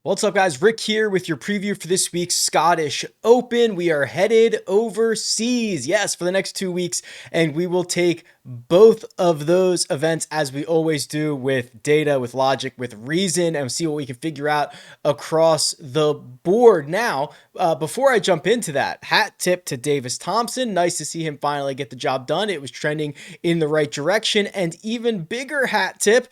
What's up, guys? Rick here with your preview for this week's Scottish Open. We are headed overseas, yes, for the next 2 weeks, and we will take both of those events as we always do, with data, with logic, with reason, and see what we can figure out across the board. Now, before I jump into that, hat tip to Davis Thompson. Nice to see him finally get the job done. It was trending in the right direction. And even bigger hat tip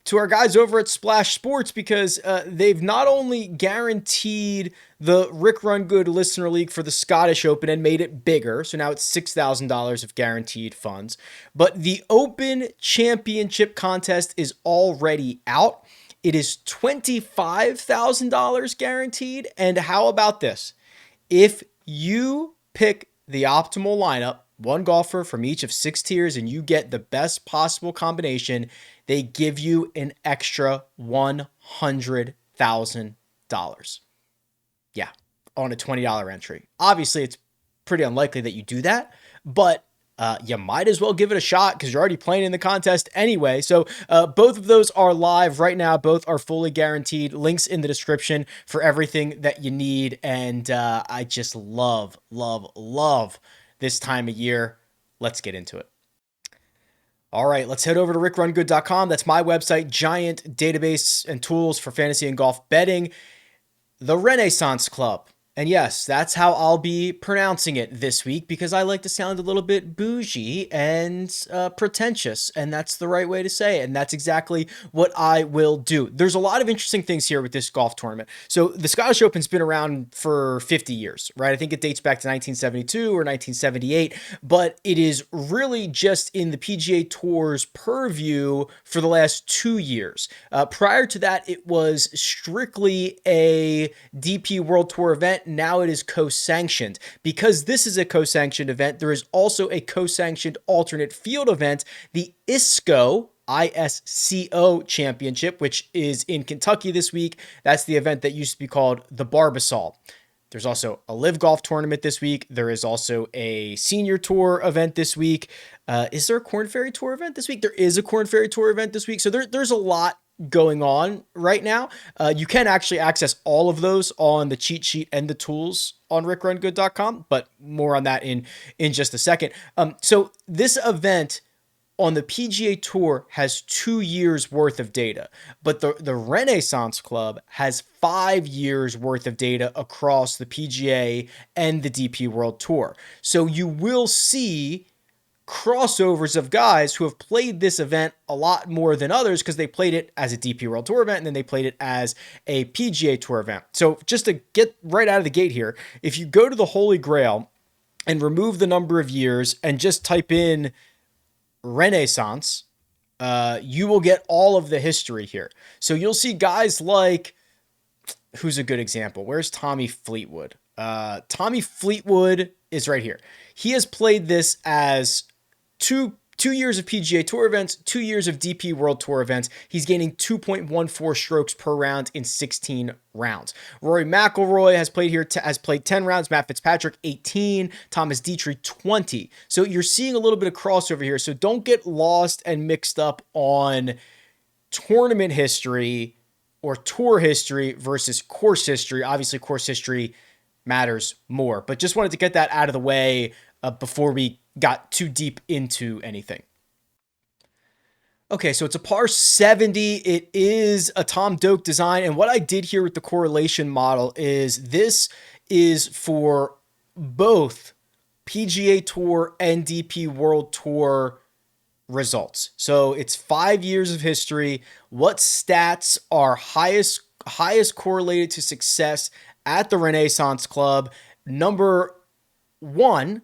to our guys over at Splash Sports, because they've not only guaranteed the Rick Run Good Listener League for the Scottish Open and made it bigger, so now it's $6,000 of guaranteed funds, but the Open Championship contest is already out. It is $25,000 guaranteed, and how about this? If you pick the optimal lineup, one golfer from each of 6 tiers, and you get the best possible combination, they give you an extra $100,000. Yeah, on a $20 entry. Obviously, it's pretty unlikely that you do that, but you might as well give it a shot because you're already playing in the contest anyway. So both of those are live right now. Both are fully guaranteed. Links in the description for everything that you need. And I just love this time of year. Let's get into it. All right, let's head over to RickRunGood.com. That's my website, giant database and tools for fantasy and golf betting. The Renaissance Club. And yes, that's how I'll be pronouncing it this week, because I like to sound a little bit bougie and pretentious, and that's the right way to say it, and that's exactly what I will do. There's a lot of interesting things here with this golf tournament. So the Scottish Open's been around for 50 years, right? I think it dates back to 1972 or 1978, but it is really just in the PGA Tour's purview for the last 2 years. Prior to that, it was strictly a DP World Tour event. Now it is co-sanctioned. Because this is a co-sanctioned event, there is also a co-sanctioned alternate field event, the ISCO Championship, which is in Kentucky this week. That's the event that used to be called the Barbasol. There's also a live golf tournament this week. There is also a senior tour event this week. Is there a Corn Ferry Tour event this week? There is a Corn Ferry Tour event this week. So there's a lot going on right now. You can actually access all of those on the cheat sheet and the tools on RickRunGood.com, but more on that in just a second. So this event on the PGA Tour has 2 years worth of data, but the Renaissance Club has 5 years worth of data across the PGA and the DP World Tour. So you will see crossovers of guys who have played this event a lot more than others because they played it as a DP World Tour event and then they played it as a PGA Tour event. So just to get right out of the gate here, if you go to the Holy Grail and remove the number of years and just type in Renaissance, you will get all of the history here. So you'll see guys like, who's a good example? Where's Tommy Fleetwood? Tommy Fleetwood is right here. He has played this as two years of PGA Tour events, 2 years of DP World Tour events. He's gaining 2.14 strokes per round in 16 rounds. Rory McIlroy has played 10 rounds. Matt Fitzpatrick 18. Thomas Dietrich 20. So you're seeing a little bit of crossover here. So don't get lost and mixed up on tournament history or tour history versus course history. Obviously, course history matters more, but just wanted to get that out of the way before we got too deep into anything. Okay, so it's a par 70. It is a Tom Doak design, and what I did here with the correlation model is this is for both PGA Tour and DP World Tour results. So it's 5 years of history. What stats are highest correlated to success at the Renaissance Club? Number one,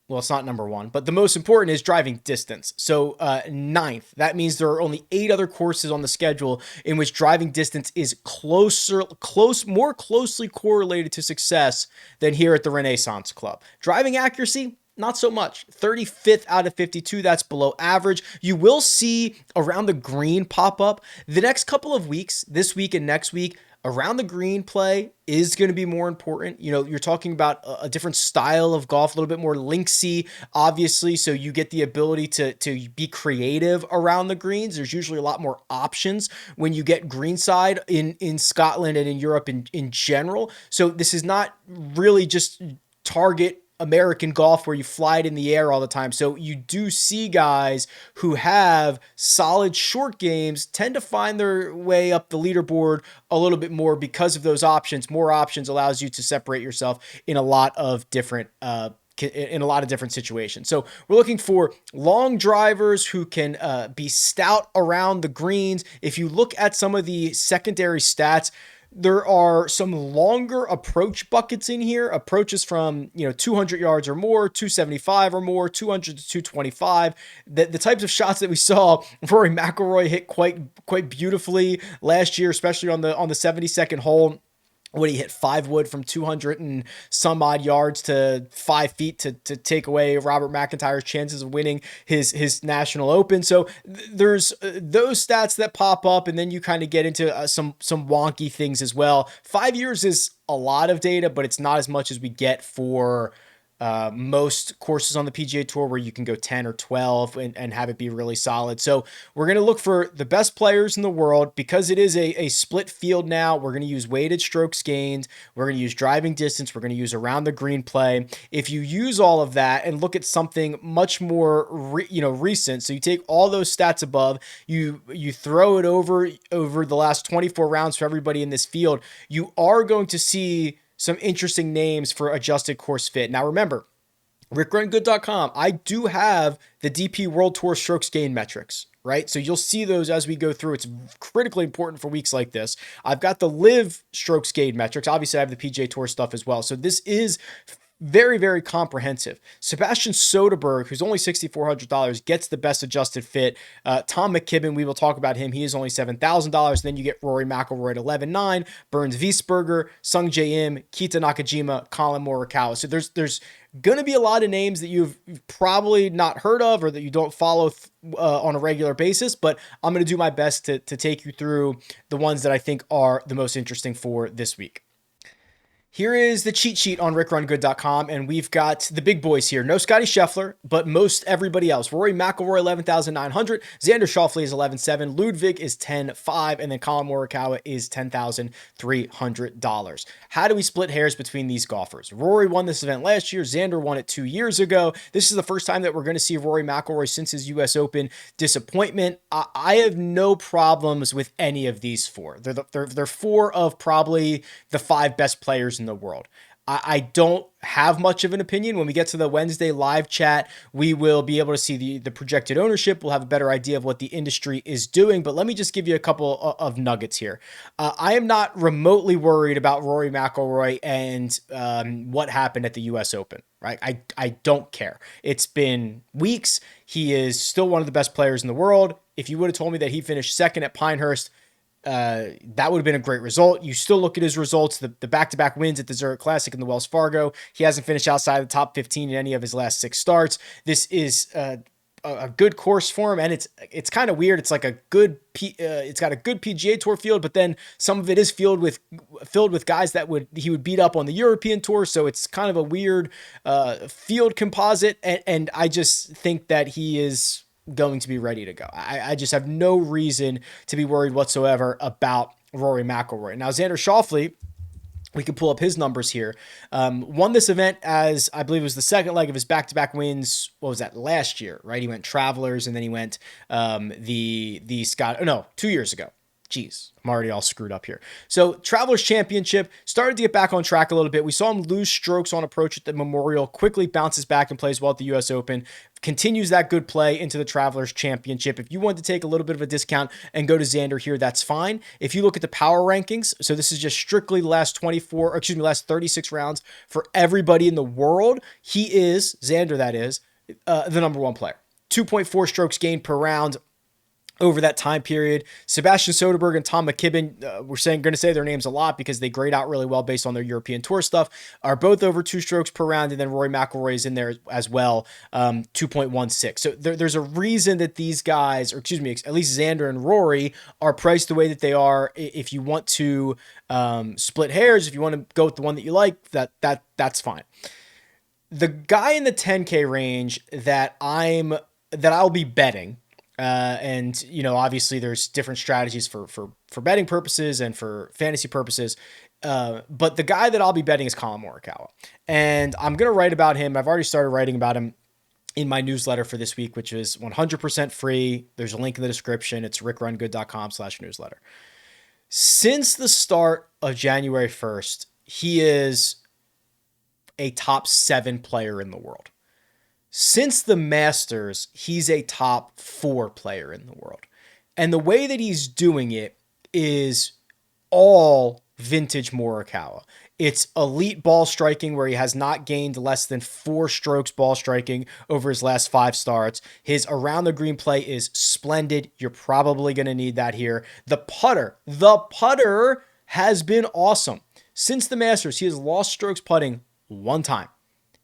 well, it's not number one, but the most important is driving distance. So 9th, that means there are only 8 other courses on the schedule in which driving distance is more closely correlated to success than here at the Renaissance Club. Driving accuracy, not so much. 35th out of 52, that's below average. You will see around the green pop up the next couple of weeks, this week and next week. around the green play is going to be more important. You know, you're talking about a different style of golf, a little bit more linksy, obviously. So you get the ability to be creative around the greens. There's usually a lot more options when you get greenside in Scotland and in Europe in general. So this is not really just target American golf where you fly it in the air all the time. So you do see guys who have solid short games tend to find their way up the leaderboard a little bit more because of those options. More options allows you to separate yourself in a lot of different situations. So we're looking for long drivers who can be stout around the greens. If you look at some of the secondary stats, there are some longer approach buckets in here. Approaches from 200 yards or more, 275 or more, 200 to 225. The types of shots that we saw Rory McIlroy hit quite beautifully last year, especially on the 72nd hole, when he hit 5 wood from 200 and some odd yards to 5 feet to take away Robert McIntyre's chances of winning his National Open. So there's those stats that pop up, and then you kind of get into some wonky things as well. 5 years is a lot of data, but it's not as much as we get for most courses on the PGA Tour, where you can go 10 or 12 and have it be really solid. So we're going to look for the best players in the world. Because it is a split field now, we're going to use weighted strokes gained. We're going to use driving distance. We're going to use around the green play. If you use all of that and look at something much more recent, so you take all those stats above, you throw it over the last 24 rounds for everybody in this field, you are going to see some interesting names for adjusted course fit. Now remember, RickRunGood.com, I do have the DP World Tour strokes gain metrics, right? So you'll see those as we go through. It's critically important for weeks like this. I've got the live strokes gain metrics. Obviously, I have the PGA Tour stuff as well. So this is very, very comprehensive. Sebastian Soderberg, who's only $6,400, gets the best adjusted fit. Tom McKibben, we will talk about him. He is only $7,000. Then you get Rory McIlroy at $11,900, Burns Wiesberger, Sung J M, Kita Nakajima, Colin Morikawa. So there's going to be a lot of names that you've probably not heard of or that you don't follow on a regular basis, but I'm going to do my best to take you through the ones that I think are the most interesting for this week. Here is the cheat sheet on RickRunGood.com, and we've got the big boys here. No Scotty Scheffler, but most everybody else. Rory McIlroy, 11,900. Xander Schauffele is 11,700. Ludwig is 10,500, and then Colin Morikawa is $10,300. How do we split hairs between these golfers? Rory won this event last year. Xander won it 2 years ago. This is the first time that we're going to see Rory McIlroy since his U.S. Open disappointment. I have no problems with any of these four. They're four of probably the 5 best players in the world. I don't have much of an opinion. When we get to the Wednesday live chat, we will be able to see the projected ownership. We'll have a better idea of what the industry is doing, but let me just give you a couple of nuggets here. I am not remotely worried about Rory McIlroy and what happened at the U.S. Open, right? I don't care. It's been weeks. He is still one of the best players in the world. If you would have told me that he finished second at Pinehurst, that would have been a great result. You still look at his results, the back-to-back wins at the Zurich Classic and the Wells Fargo. He hasn't finished outside the top 15 in any of his last 6 starts. This is a good course for him, and it's kind of weird. It's like it's got a good PGA Tour field, but then some of it is filled with guys that he would beat up on the European Tour. So it's kind of a weird field composite, and I just think that he is going to be ready to go. I just have no reason to be worried whatsoever about Rory McIlroy. Now, Xander Schauffele, we can pull up his numbers here. Won this event as I believe it was the second leg of his back-to-back wins. What was that, last year, right? He went Travelers, and then he went 2 years ago. Jeez, I'm already all screwed up here. So Travelers Championship started to get back on track a little bit. We saw him lose strokes on approach at the Memorial, quickly bounces back and plays well at the U.S. Open, continues that good play into the Travelers Championship. If you want to take a little bit of a discount and go to Xander here, that's fine. If you look at the power rankings, so this is just strictly the last 36 rounds for everybody in the world, he is, Xander that is, the number 1 player. 2.4 strokes gained per round. over that time period. Sebastian Soderberg and Tom McKibben, we're going to say their names a lot because they grade out really well based on their European Tour stuff, are both over 2 strokes per round. And then Rory McIlroy is in there as well, 2.16. So there's a reason that these guys, or excuse me, at least Xander and Rory, are priced the way that they are. If you want to split hairs, if you want to go with the one that you like, that's fine. The guy in the 10K range that I'll be betting, and obviously there's different strategies for betting purposes and for fantasy purposes. But the guy that I'll be betting is Collin Morikawa, and I'm going to write about him. I've already started writing about him in my newsletter for this week, which is 100% free. There's a link in the description. It's rickrungood.com/newsletter. Since the start of January 1st, he is a top 7 player in the world. Since the Masters, he's a top 4 player in the world. And the way that he's doing it is all vintage Morikawa. It's elite ball striking where he has not gained less than 4 strokes ball striking over his last 5 starts. His around the green play is splendid. You're probably going to need that here. The putter has been awesome. Since the Masters, he has lost strokes putting 1 time.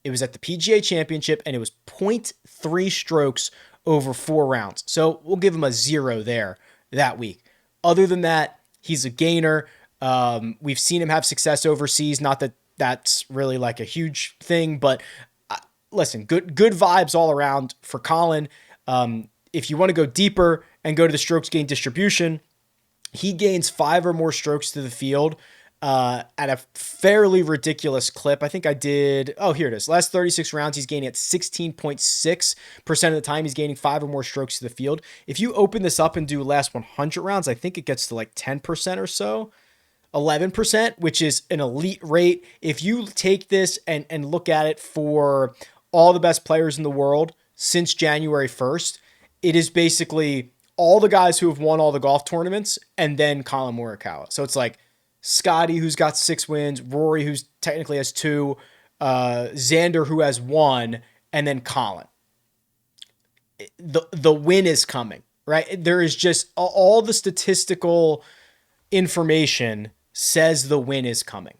It was at the PGA Championship, and it was 0.3 strokes over 4 rounds. So we'll give him a 0 there that week. Other than that, he's a gainer. We've seen him have success overseas. Not that that's really like a huge thing, but listen, good vibes all around for Collin. If you want to go deeper and go to the strokes gain distribution, he gains 5 or more strokes to the field at a fairly ridiculous clip. I think I did. Oh, here it is. Last 36 rounds, he's gaining at 16.6% of the time. He's gaining 5 or more strokes to the field. If you open this up and do last 100 rounds, I think it gets to like 10% or so, 11%, which is an elite rate. If you take this and look at it for all the best players in the world since January 1st, it is basically all the guys who have won all the golf tournaments and then Collin Morikawa. So it's like Scotty, who's got 6 wins, Rory, who's technically has 2, Xander, who has 1, and then Collin. The win is coming, right? There is just all the statistical information says the win is coming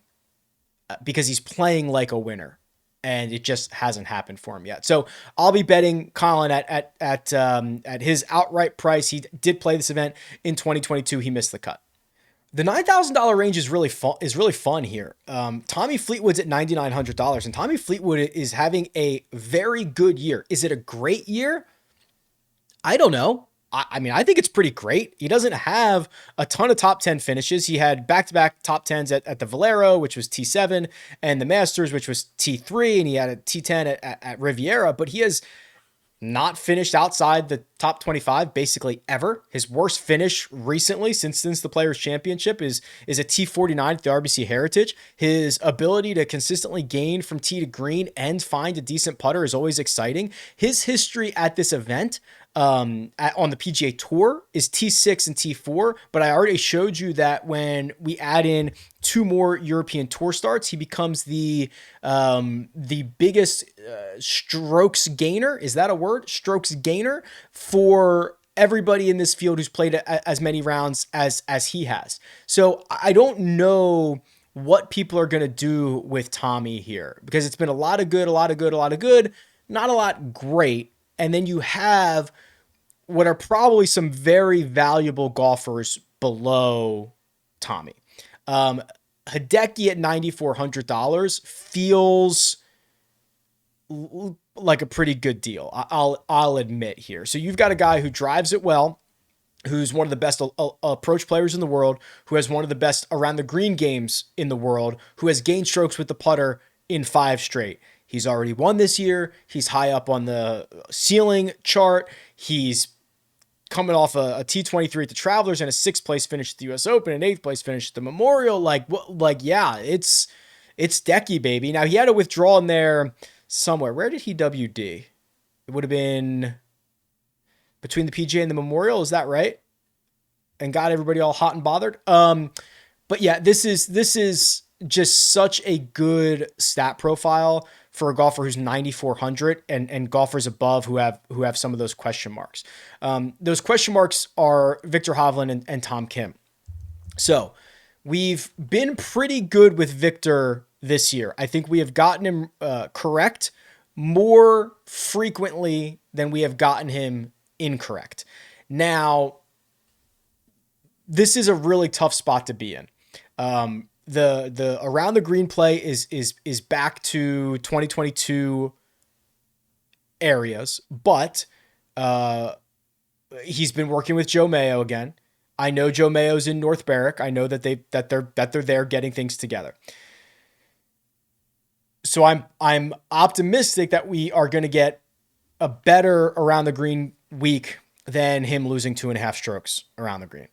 because he's playing like a winner, and it just hasn't happened for him yet. So I'll be betting Collin at his outright price. He did play this event in 2022. He missed the cut. The $9,000 range is really fun here. Tommy Fleetwood's at $9,900, and Tommy Fleetwood is having a very good year. Is it a great year? I don't know. I mean, I think it's pretty great. He doesn't have a ton of top 10 finishes. He had back-to-back top 10s at the Valero, which was T7, and the Masters, which was T3, and he had a T10 at Riviera, but he has not finished outside the top 25 basically ever. His worst finish recently since the Players Championship is a T49 at the RBC Heritage. His ability to consistently gain from tee to green and find a decent putter is always exciting. His history at this event on the PGA Tour is T6 and T4, but I already showed you that when we add in 2 more European Tour starts, he becomes the biggest strokes gainer. Is that a word? Strokes gainer for everybody in this field who's played as many rounds as he has. So I don't know what people are going to do with Tommy here, because it's been a lot of good, not a lot great. And then you have what are probably some very valuable golfers below Tommy. Hideki at $9,400 feels like a pretty good deal. I'll admit here. So you've got a guy who drives it well, who's one of the best approach players in the world, who has one of the best around the green games in the world, who has gained strokes with the putter in 5 straight. He's already won this year. He's high up on the ceiling chart. He's coming off a T23 at the Travelers and a 6th place finish at the US Open and 8th place finish at the Memorial. Yeah, it's Decky, baby. Now, he had a withdrawal in there somewhere. Where did he WD? It would have been between the PGA and the Memorial. Is that right? And got everybody all hot and bothered. But yeah, this is just such a good stat profile for a golfer who's 9,400 and golfers above who have some of those question marks. Those question marks are Victor Hovland and Tom Kim. So we've been pretty good with Victor this year. I think we have gotten him correct more frequently than we have gotten him incorrect. Now, this is a really tough spot to be in. The around the green play is back to 2022 areas, but he's been working with Joe Mayo again. I know Joe Mayo's in North Berwick. I know that they're there getting things together. So I'm optimistic that we are going to get a better around the green week than him losing 2.5 strokes around the green.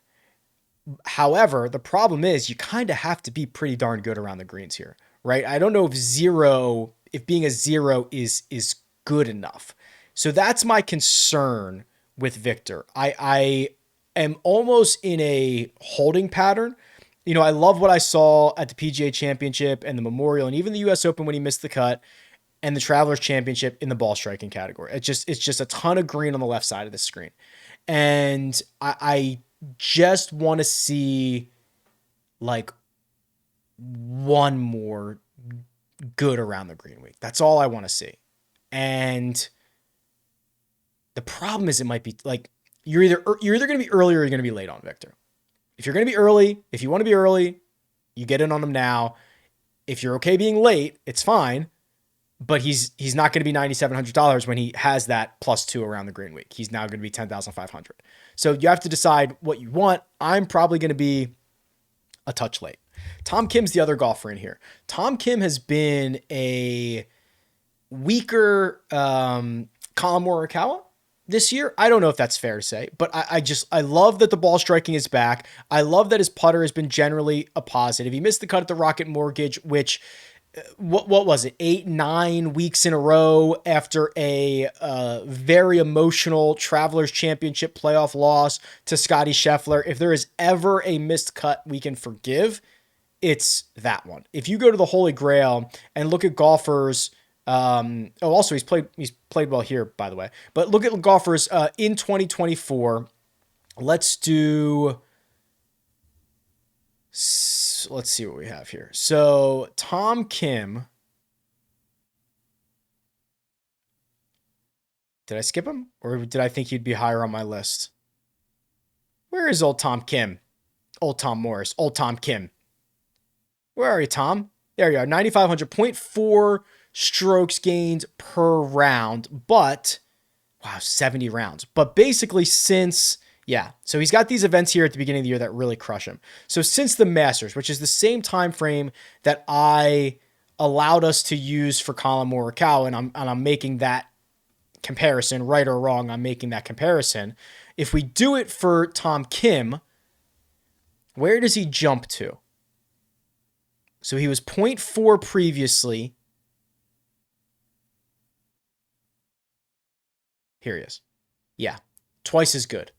However, the problem is you kind of have to be pretty darn good around the greens here, right? I don't know if being a zero is good enough. So that's my concern with Victor. I am almost in a holding pattern. You know, I love what I saw at the PGA Championship and the Memorial and even the US Open when he missed the cut and the Travelers Championship in the ball striking category. It's just a ton of green on the left side of the screen. And I just want to see like one more good around the green week. That's all I want to see. And the problem is it might be like you're either going to be early or you're going to be late on Victor. If you're going to be early, if you want to be early, you get in on him now. If you're okay being late, it's fine. But he's not going to be $9,700 when he has that +2 around the green week. He's now going to be $10,500. So you have to decide what you want. I'm probably going to be a touch late. Tom Kim's the other golfer in here. Tom Kim has been a weaker Colin Morikawa this year. I don't know if that's fair to say, but I love that the ball striking is back. I love that his putter has been generally a positive. He missed the cut at the Rocket Mortgage, which what was it, 8-9 weeks in a row after a very emotional Travelers Championship playoff loss to Scotty Scheffler. If there is ever a missed cut we can forgive, it's that one. If you go to the Holy Grail and look at golfers, also he's played well here, by the way, but look at golfers in 2024. Let's see what we have here. So Tom Kim, did I skip him or did I think he'd be higher on my list? Where is old Tom Kim? Old Tom Morris, old Tom Kim. Where are you, Tom? There you are. 9,500.4 strokes gained per round, but wow, 70 rounds. But basically so he's got these events here at the beginning of the year that really crush him. So since the Masters, which is the same time frame that I allowed us to use for Colin Morikawa, and I'm making that comparison, right or wrong, I'm making that comparison. If we do it for Tom Kim, where does he jump to? So he was 0.4 previously. Here he is. Yeah, twice as good.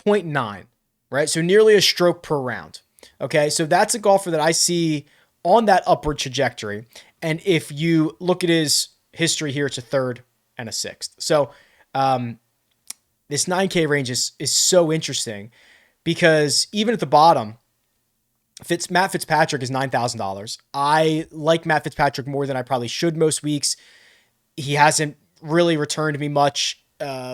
0.9, right? So nearly a stroke per round. Okay, so that's a golfer that I see on that upward trajectory. And if you look at his history here, it's a 3rd and a 6th. So this 9K range is so interesting because even at the bottom, Matt Fitzpatrick is $9,000. I like Matt Fitzpatrick more than I probably should most weeks. He hasn't really returned me much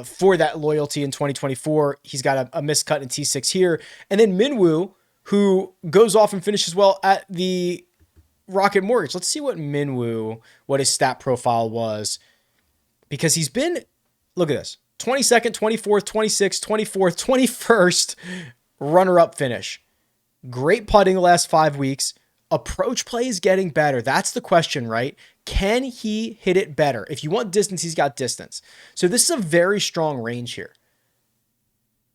for that loyalty in 2024. He's got a missed cut in T6 here. And then Minwoo, who goes off and finishes well at the Rocket Mortgage. Let's see what his stat profile was. Because he's been, look at this, 22nd, 24th, 26th, 24th, 21st runner-up finish. Great putting the last 5 weeks. Approach play is getting better. That's the question, right? Can he hit it better? If you want distance, he's got distance. So this is a very strong range here,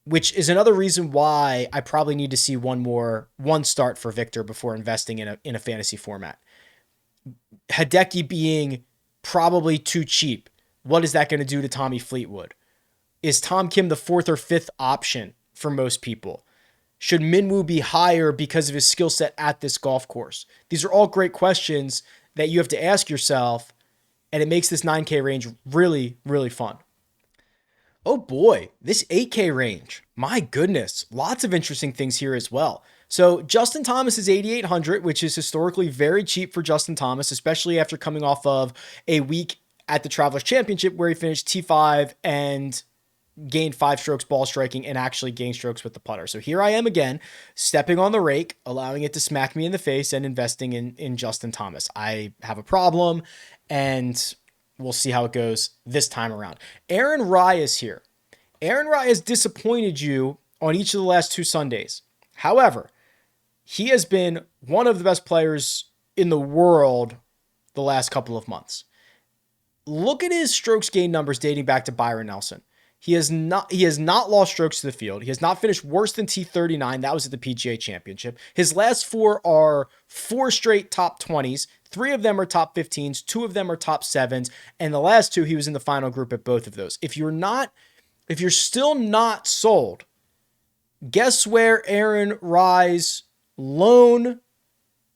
which is another reason why I probably need to see one start for Victor before investing in a fantasy format. Hideki being probably too cheap. What is that going to do to Tommy Fleetwood? Is Tom Kim the 4th or 5th option for most people? Should Minwoo be higher because of his skill set at this golf course? These are all great questions that you have to ask yourself, and it makes this 9K range really, really fun. Oh boy, this 8K range. My goodness, lots of interesting things here as well. So Justin Thomas is 8,800, which is historically very cheap for Justin Thomas, especially after coming off of a week at the Travelers Championship where he finished T5 and gained 5 strokes ball striking and actually gained strokes with the putter. So here I am again, stepping on the rake, allowing it to smack me in the face and investing in Justin Thomas. I have a problem, and we'll see how it goes this time around. Aaron Rai is here. Aaron Rai has disappointed you on each of the last 2 Sundays. However, he has been one of the best players in the world the last couple of months. Look at his strokes gain numbers dating back to Byron Nelson. He has not lost strokes to the field. He has not finished worse than T39. That was at the PGA Championship. His last 4 are 4 straight top 20s. 3 of them are top 15s. 2 of them are top 7s. And the last 2, he was in the final group at both of those. If you're still not sold, guess where Aaron Rai's lone,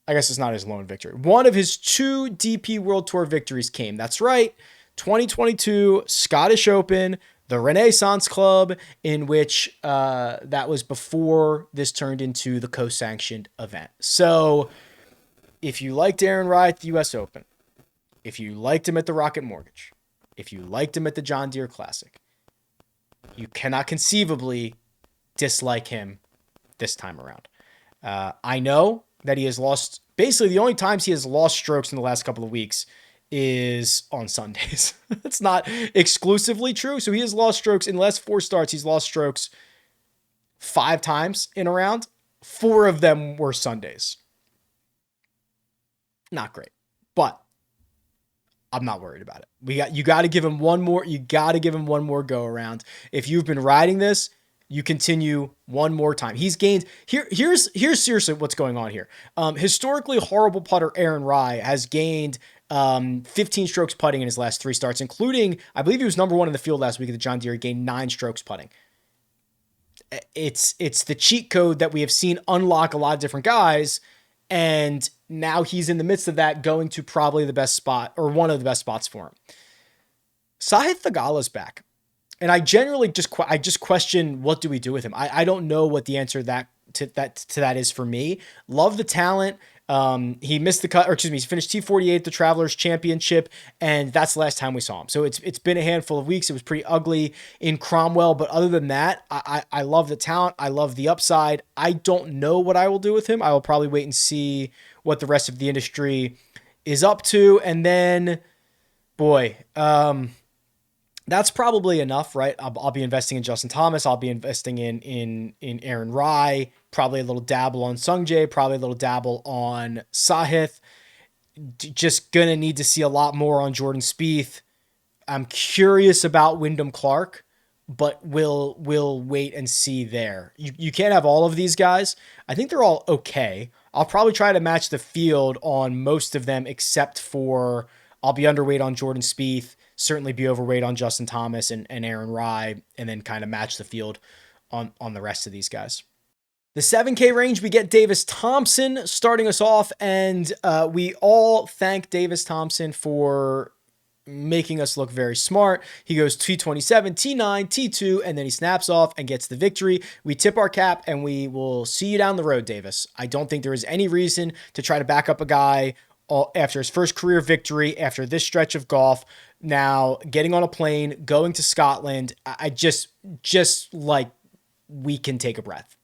I guess it's not his lone victory, one of his 2 DP World Tour victories came. That's right, 2022 Scottish Open, the Renaissance Club, in which that was before this turned into the co-sanctioned event. So if you liked Aaron Rai at the US Open, if you liked him at the Rocket Mortgage, if you liked him at the John Deere Classic, you cannot conceivably dislike him this time around. I know that he has lost, basically the only times he has lost strokes in the last couple of weeks is on Sundays. It's not exclusively true. So he has lost strokes in the last 4 starts. He's lost strokes 5 times in a round. 4 of them were Sundays. Not great, but I'm not worried about it. You got to give him one more. You got to give him one more go around. If you've been riding this, you continue one more time. He's gained here's seriously what's going on here. Historically horrible putter Aaron Rai has gained 15 strokes putting in his last 3 starts, including, I believe he was number 1 in the field last week at the John Deere. He gained 9 strokes putting. It's the cheat code that we have seen unlock a lot of different guys, and now he's in the midst of that, going to probably the best spot, or one of the best spots for him. Sahith Theegala's back. And I generally just question, what do we do with him? I don't know what the answer to that is for me. Love the talent. He missed the cut, or excuse me, he finished T48 at the Travelers Championship, and that's the last time we saw him. So it's been a handful of weeks. It was pretty ugly in Cromwell, but other than that, I love the talent. I love the upside. I don't know what I will do with him. I will probably wait and see what the rest of the industry is up to, and then, boy, that's probably enough, right? I'll be investing in Justin Thomas. I'll be investing in Aaron Rai, probably a little dabble on Sungjae, probably a little dabble on Sahith. Just going to need to see a lot more on Jordan Spieth. I'm curious about Wyndham Clark, but we'll wait and see there. You can't have all of these guys. I think they're all okay. I'll probably try to match the field on most of them, except for I'll be underweight on Jordan Spieth, certainly be overweight on Justin Thomas and Aaron Rai, and then kind of match the field on the rest of these guys. The 7K range, we get Davis Thompson starting us off, and we all thank Davis Thompson for making us look very smart. He goes T27, T9, T2, and then he snaps off and gets the victory. We tip our cap, and we will see you down the road, Davis. I don't think there is any reason to try to back up a guy after his first career victory, after this stretch of golf, now getting on a plane, going to Scotland. I just like, we can take a breath.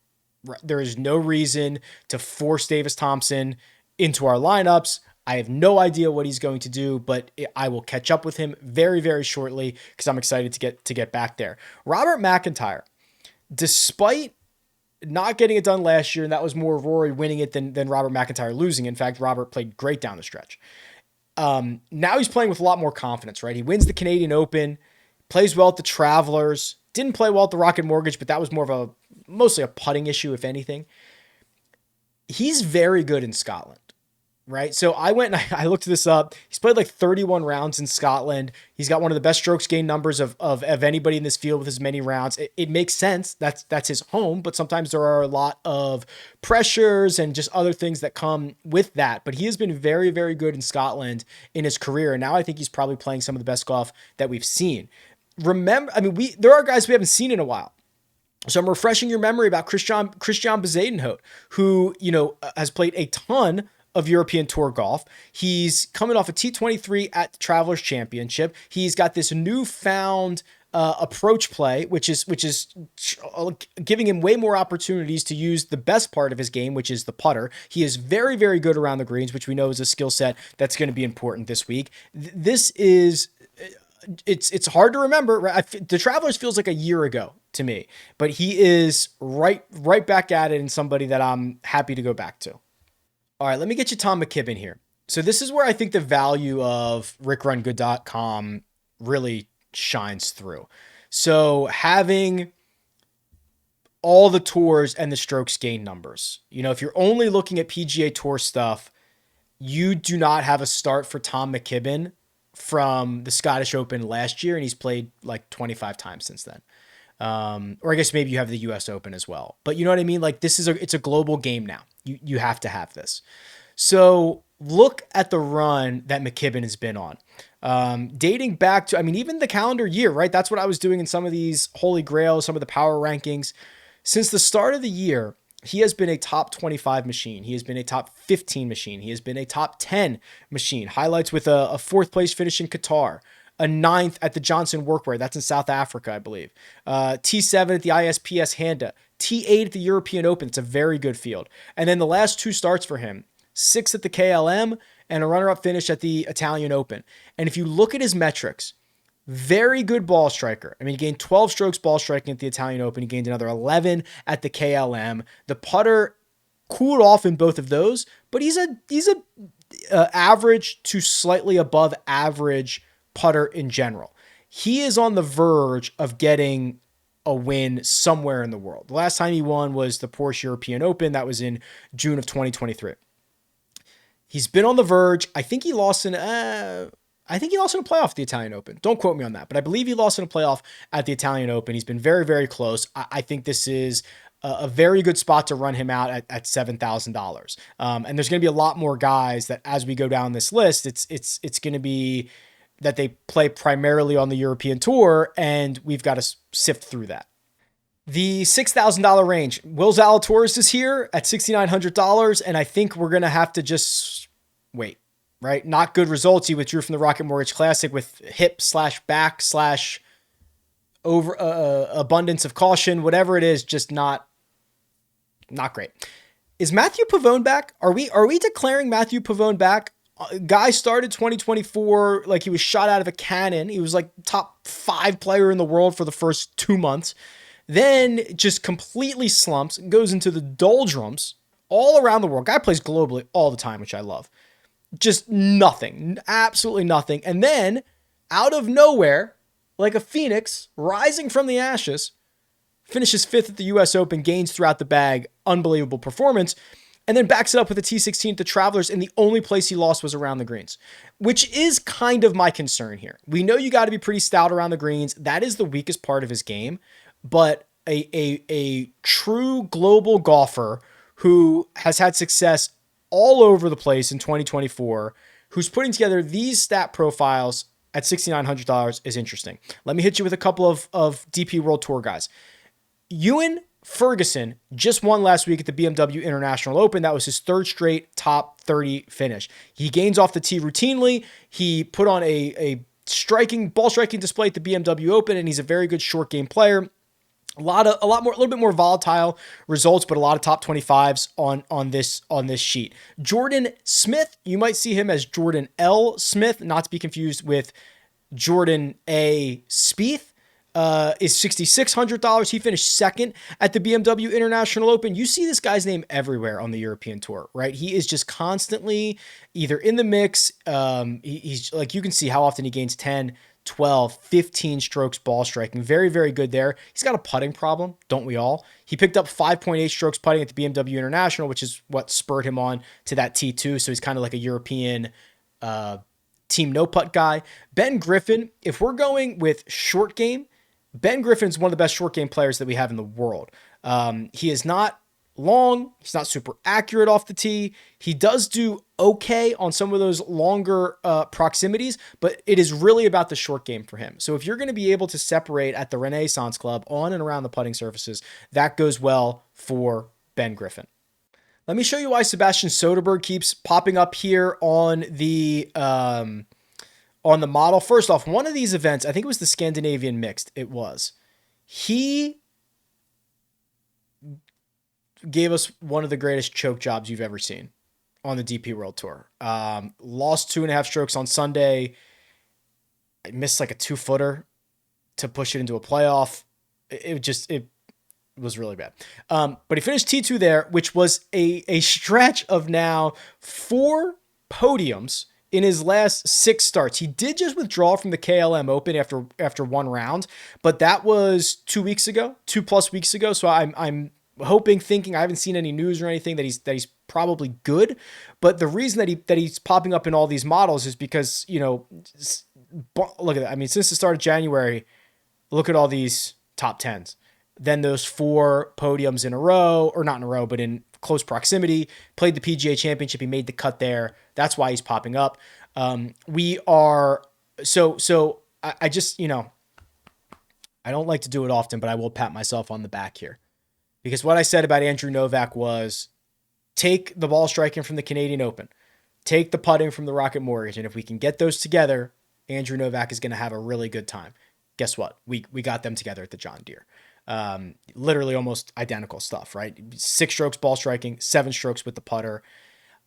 There is no reason to force Davis Thompson into our lineups. I have no idea what he's going to do, but I will catch up with him very, very shortly because I'm excited to get back there. Robert McIntyre, despite not getting it done last year, and that was more Rory winning it than Robert McIntyre losing. In fact, Robert played great down the stretch. Now he's playing with a lot more confidence, right? He wins the Canadian Open, plays well at the Travelers, didn't play well at the Rocket Mortgage, but that was more of mostly a putting issue, if anything. He's very good in Scotland, right? So I went and I looked this up. He's played like 31 rounds in Scotland. He's got one of the best strokes gain numbers of anybody in this field with as many rounds. It makes sense. That's his home, but sometimes there are a lot of pressures and just other things that come with that. But he has been very, very good in Scotland in his career. And now I think he's probably playing some of the best golf that we've seen. Remember, I mean, there are guys we haven't seen in a while. So I'm refreshing your memory about Christian Bezuidenhout, who, has played a ton of European Tour golf. He's coming off a T23 at the Travelers Championship. He's got this newfound approach play, which is giving him way more opportunities to use the best part of his game, which is the putter. He is very, very good around the greens, which we know is a skill set that's going to be important this week. This is... It's hard to remember. Right? The Travelers feels like a year ago to me, but he is right back at it and somebody that I'm happy to go back to. All right, let me get you Tom McKibben here. So this is where I think the value of RickRunGood.com really shines through. So having all the tours and the strokes gain numbers, if you're only looking at PGA Tour stuff, you do not have a start for Tom McKibben from the Scottish Open last year, and he's played like 25 times since then. Or I guess maybe you have the US Open as well. But you know what I mean? Like it's a global game now. You have to have this. So look at the run that McKibben has been on. Dating back to, even the calendar year, right? That's what I was doing in some of these holy grails, some of the power rankings. Since the start of the year, he has been a top 25 machine. He has been a top 15 machine. He has been a top 10 machine. Highlights with a fourth place finish in Qatar, a ninth at the Johnson Workwear. That's in South Africa, I believe. T7 at the ISPS Handa. T8 at the European Open. It's a very good field. And then the last two starts for him, 6th at the KLM and a runner-up finish at the Italian Open. And if you look at his metrics, very good ball striker. He gained 12 strokes ball striking at the Italian Open. He gained another 11 at the KLM. The putter cooled off in both of those, but he's a average to slightly above average putter in general. He is on the verge of getting a win somewhere in the world. The last time he won was the Porsche European Open. That was in June of 2023. He's been on the verge. I think he lost in a playoff at the Italian Open. Don't quote me on that, but I believe he lost in a playoff at the Italian Open. He's been very, very close. I think this is a very good spot to run him out at $7,000. And there's going to be a lot more guys that as we go down this list, it's going to be that they play primarily on the European Tour, and we've got to sift through that. The $6,000 range. Will Zalatoris is here at $6,900, and I think we're going to have to just wait. Right? Not good results. He withdrew from the Rocket Mortgage Classic with hip/back/ over abundance of caution, whatever it is, just not great. Is Matthew Pavone back? Are we declaring Matthew Pavone back? Guy started 2024 like he was shot out of a cannon. He was like top 5 player in the world for the first 2 months. Then just completely slumps, goes into the doldrums all around the world. Guy plays globally all the time, which I love. Just nothing, absolutely nothing. And then out of nowhere, like a phoenix rising from the ashes, finishes 5th at the US Open, gains throughout the bag, unbelievable performance, and then backs it up with a T16 at the Travelers, and the only place he lost was around the greens, which is kind of my concern here. We know you got to be pretty stout around the greens. That is the weakest part of his game, but a true global golfer who has had success all over the place in 2024, who's putting together these stat profiles at $6,900 is interesting. Let me hit you with a couple of DP World Tour guys. Ewan Ferguson just won last week at the BMW International Open. That was his 3rd straight top 30 finish. He gains off the tee routinely. He put on a ball striking display at the BMW Open, and he's a very good short game player. A little bit more volatile results, but a lot of top 25s on this sheet. Jordan Smith, you might see him as Jordan L. Smith, not to be confused with Jordan A. Spieth. Is $6,600. He finished 2nd at the BMW International Open. You see this guy's name everywhere on the European Tour, right? He is just constantly either in the mix. He's like, you can see how often he gains 10, 12, 15 strokes ball striking. Very, very good there. He's got a putting problem, don't we all? He picked up 5.8 strokes putting at the BMW International, which is what spurred him on to that T2. So he's kind of like a European team no putt guy. Ben Griffin, if we're going with short game, Ben Griffin's one of the best short game players that we have in the world. He is not long. He's not super accurate off the tee. He does do okay on some of those longer proximities, but it is really about the short game for him. So if you're going to be able to separate at the Renaissance Club on and around the putting surfaces, that goes well for Ben Griffin. Let me show you why Sebastian Soderberg keeps popping up here on the model. First off, one of these events, I think it was the Scandinavian Mixed. It was. He gave us one of the greatest choke jobs you've ever seen on the DP World Tour. Lost 2.5 strokes on Sunday. I missed like a 2-footer to push it into a playoff. It was really bad. But he finished T2 there, which was a stretch of now 4 podiums in his last 6 starts. He did just withdraw from the KLM Open after one round, but that was 2 weeks ago, 2+ weeks ago. So I'm thinking, I haven't seen any news or anything that he's probably good. But the reason that he's popping up in all these models is because, look at that. I mean, since the start of January, look at all these top 10s. Then those 4 podiums in a row, or not in a row, but in close proximity, played the PGA Championship. He made the cut there. That's why he's popping up. I just, I don't like to do it often, but I will pat myself on the back here. Because what I said about Andrew Novak was take the ball striking from the Canadian Open, take the putting from the Rocket Mortgage, and if we can get those together, Andrew Novak is going to have a really good time. Guess what? We got them together at the John Deere. Literally almost identical stuff, right? 6 strokes ball striking, 7 strokes with the putter.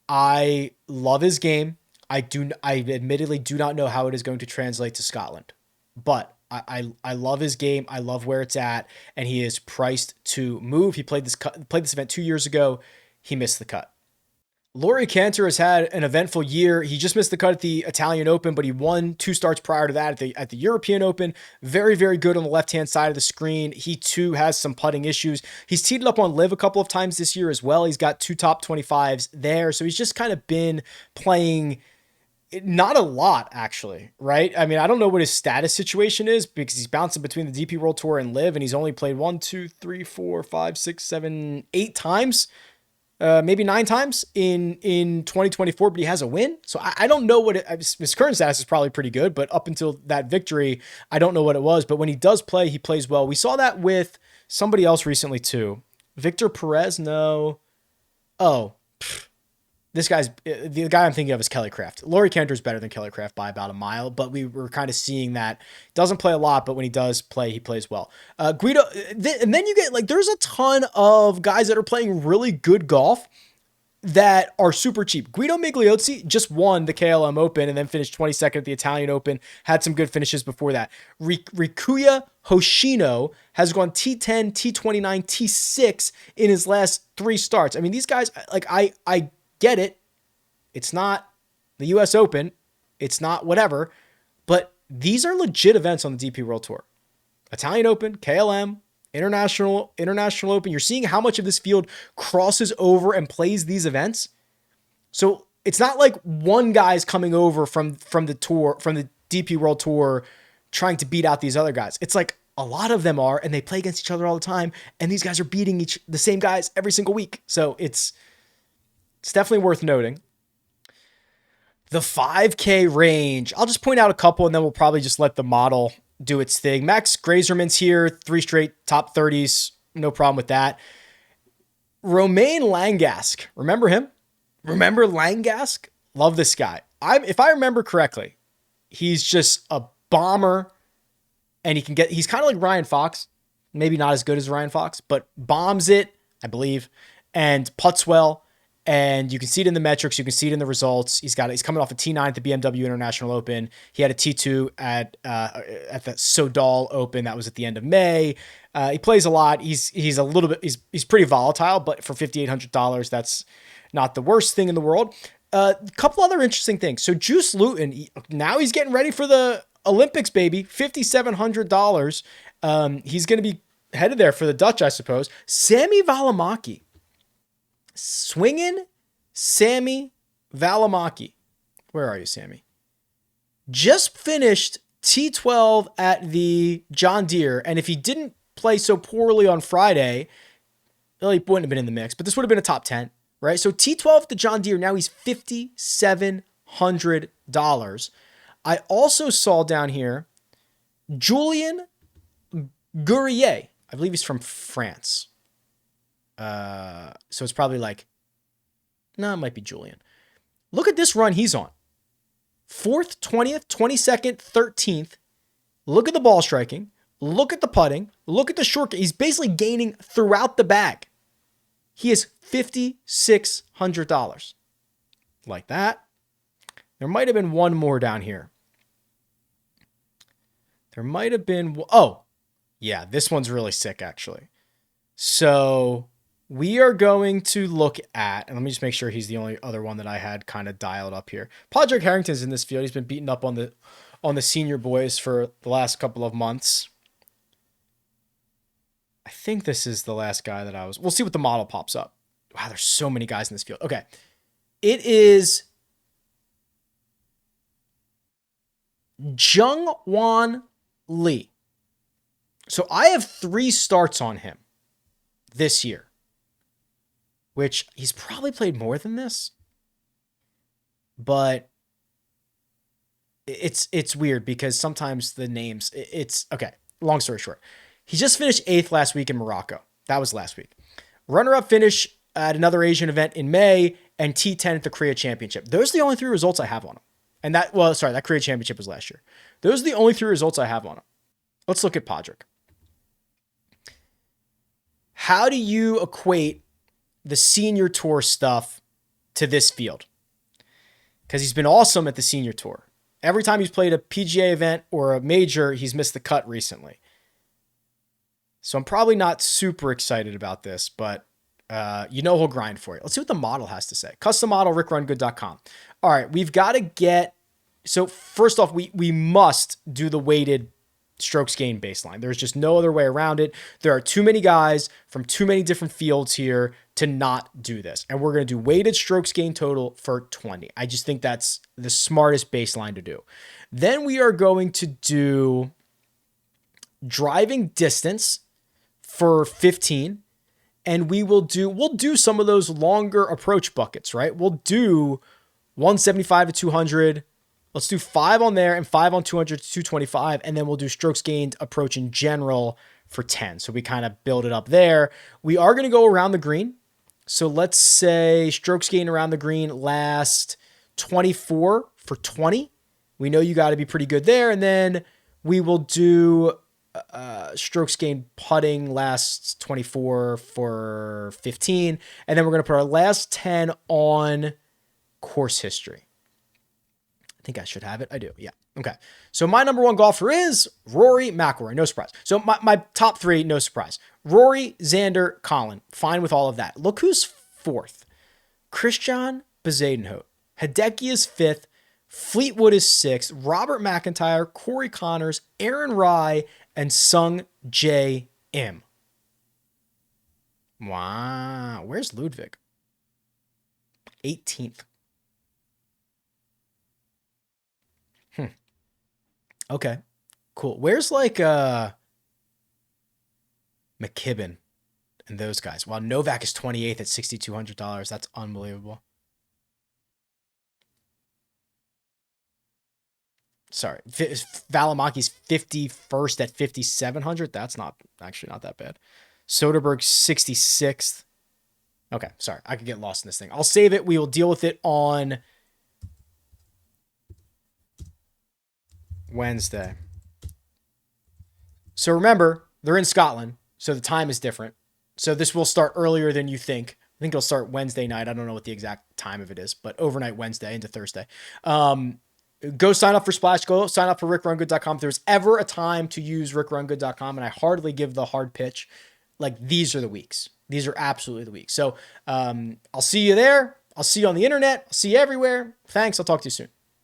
I love his game. I admittedly do not know how it is going to translate to Scotland, but I love his game. I love where it's at, and he is priced to move. He played this event 2 years ago. He missed the cut. Laurie Cantor has had an eventful year. He just missed the cut at the Italian Open, but he won 2 starts prior to that at the European Open. Very, very good on the left-hand side of the screen. He too has some putting issues. He's teed it up on Live a couple of times this year as well. He's got 2 top 25s there. So he's just kind of been playing not a lot, actually, right? I mean, I don't know what his status situation is because he's bouncing between the DP World Tour and Live, and he's only played 1, 2, 3, 4, 5, 6, 7, 8 times. Maybe 9 times in 2024, but he has a win. So I don't know what his current status is. Probably pretty good, but up until that victory, I don't know what it was. But when he does play, he plays well. We saw that with somebody else recently too. Victor Perez? No. Oh, this guy's the guy I'm thinking of is Kelly Craft. Laurie Cantor is better than Kelly Craft by about a mile, but we were kind of seeing that doesn't play a lot, but when he does play, he plays well. Guido, and then you get there's a ton of guys that are playing really good golf that are super cheap. Guido Migliozzi just won the KLM Open and then finished 22nd at the Italian Open, had some good finishes before that. Rikuya Hoshino has gone T10, T29, T6 in his last 3 starts. I mean, these guys, I get it. It's not the US Open. It's not whatever, but these are legit events on the DP World Tour. Italian Open, KLM, International Open. You're seeing how much of this field crosses over and plays these events. So it's not like one guy's coming over from the tour, from the DP World Tour, trying to beat out these other guys. It's like a lot of them are, and they play against each other all the time. And these guys are beating the same guys every single week. So it's definitely worth noting. The 5K range. I'll just point out a couple and then we'll probably just let the model do its thing. Max Grazerman's here, 3 straight top 30s. No problem with that. Romain Langasque. Remember him? Remember Langasque? Love this guy. If I remember correctly, he's just a bomber and he's kind of like Ryan Fox. Maybe not as good as Ryan Fox, but bombs it, I believe, and putts well. And you can see it in the metrics. You can see it in the results. He's coming off a T9 at the BMW International Open. He had a T2 at the Sodal Open. That was at the end of May. He plays a lot. He's pretty volatile, but for $5,800, that's not the worst thing in the world. A couple other interesting things. So Juice Luton, now he's getting ready for the Olympics, baby, $5,700. He's going to be headed there for the Dutch, I suppose. Sami Välimäki. Swinging Sami Välimäki. Where are you, Sammy? Just finished T12 at the John Deere, and if he didn't play so poorly on Friday, well, he wouldn't have been in the mix, but this would have been a top 10, right? So T12 at the John Deere, now he's $5,700. I also saw down here Julien Gourier. I believe he's from France. So it's probably like, no, it might be Julien. Look at this run he's on. 4th, 20th, 22nd, 13th. Look at the ball striking. Look at the putting. Look at the short. He's basically gaining throughout the bag. He is $5,600. Like that. There might have been one more down here. There might have been. Oh, yeah, this one's really sick, actually. So we are going to look at, and let me just make sure he's the only other one that I had kind of dialed up here. Padraig Harrington's in this field. He's been beaten up on the senior boys for the last couple of months. I think this is the last guy that we'll see what the model pops up. Wow, there's so many guys in this field. Okay. It is Jung-Hwan Lee. So I have 3 starts on him this year, which he's probably played more than this, but it's weird because sometimes the names, it's okay. Long story short, he just finished 8th last week in Morocco. That was last week. Runner-up finish at another Asian event in May and T10 at the Korea Championship. Those are the only 3 results I have on him. And that Korea Championship was last year. Those are the only 3 results I have on him. Let's look at Padraig. How do you equate the senior tour stuff to this field? Because he's been awesome at the senior tour. Every time he's played a PGA event or a major, he's missed the cut recently. So I'm probably not super excited about this, but he'll grind for you. Let's see what the model has to say. Custom model, RickRunGood.com. All right, we've got to get... So first off, we must do the weighted strokes gained baseline. There's just no other way around it. There are too many guys from too many different fields here to not do this. And we're going to do weighted strokes gained total for 20. I just think that's the smartest baseline to do. Then we are going to do driving distance for 15. And we'll do some of those longer approach buckets, right? We'll do 175 to 200. Let's do 5 on there and 5 on 200 to 225. And then we'll do strokes gained approach in general for 10. So we kind of build it up there. We are going to go around the green. So let's say strokes gained around the green last 24 for 20. We know you got to be pretty good there. And then we will do strokes gained putting last 24 for 15. And then we're going to put our last 10 on course history. I think I should have it. I do. Yeah. Okay. So my number 1 golfer is Rory McIlroy. No surprise. So my top 3, no surprise. Rory, Xander, Colin. Fine with all of that. Look who's 4th. Christian Bezuidenhout. Hideki is 5th. Fleetwood is 6th. Robert McIntyre, Corey Connors, Aaron Rai, and Sung Jae Im. Wow. Where's Ludwig? 18th. Okay, cool. Where's like McKibben and those guys? Wow, Novak is 28th at $6,200. That's unbelievable. Sorry, Välimäki's 51st at 5,700. That's not that bad. Soderbergh 66th. Okay, sorry, I could get lost in this thing. I'll save it. We will deal with it on Wednesday. So remember, they're in Scotland, so the time is different. So this will start earlier than you think. I think it'll start Wednesday night. I don't know what the exact time of it is, but overnight Wednesday into Thursday. Go sign up for Splash. Go sign up for RickRunGood.com. If there's ever a time to use RickRunGood.com, and I hardly give the hard pitch, like these are the weeks. These are absolutely the weeks. So I'll see you there. I'll see you on the internet. I'll see you everywhere. Thanks. I'll talk to you soon.